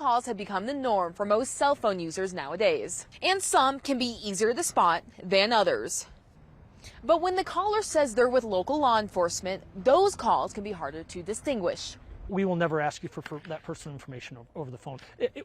calls have become the norm for most cell phone users nowadays, and some can be easier to spot than others. But when the caller says they're with local law enforcement, those calls can be harder to distinguish. We will never ask you for that personal information over the phone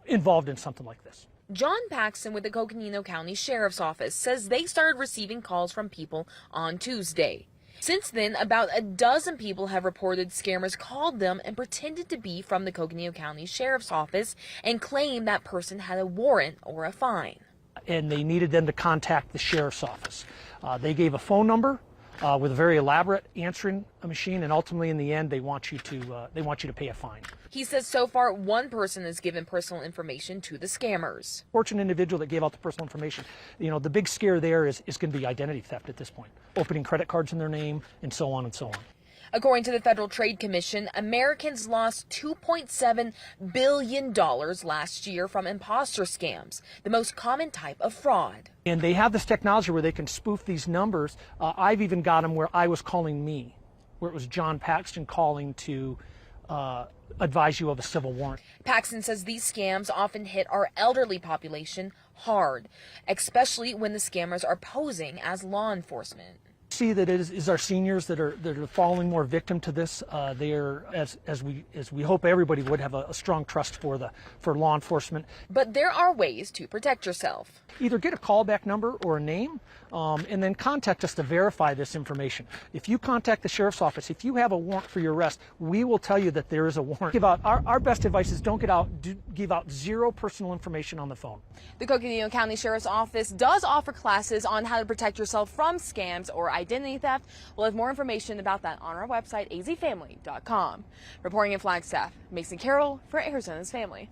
involved in something like this. John Paxton with the Coconino County Sheriff's Office says they started receiving calls from people on Tuesday. Since then, about a dozen people have reported scammers called them and pretended to be from the Coconino County Sheriff's Office and claimed that person had a warrant or a fine. And they needed them to contact the sheriff's office. They gave a phone number with a very elaborate answering machine, and ultimately, in the end, they want you to pay a fine. He says so far, one person has given personal information to the scammers. Fortunate individual that gave out the personal information. You know, the big scare there is going to be identity theft at this point. Opening credit cards in their name, and so on and so on. According to the Federal Trade Commission, Americans lost $2.7 billion last year from imposter scams, the most common type of fraud. And they have this technology where they can spoof these numbers. I've even got them where I was calling me, where it was John Paxton calling to advise you of a civil warrant. Paxton says these scams often hit our elderly population hard, especially when the scammers are posing as law enforcement. See that it is our seniors that are falling more victim to this. They are, as we hope everybody would, have a strong trust for law enforcement. But there are ways to protect yourself. Either get a callback number or a name, and then contact us to verify this information. If you contact the sheriff's office, if you have a warrant for your arrest, we will tell you that there is a warrant. Our best advice is don't give out zero personal information on the phone. The Coconino County Sheriff's Office does offer classes on how to protect yourself from scams or identity theft. We'll have more information about that on our website, azfamily.com. Reporting in Flagstaff, Mason Carroll for Arizona's Family.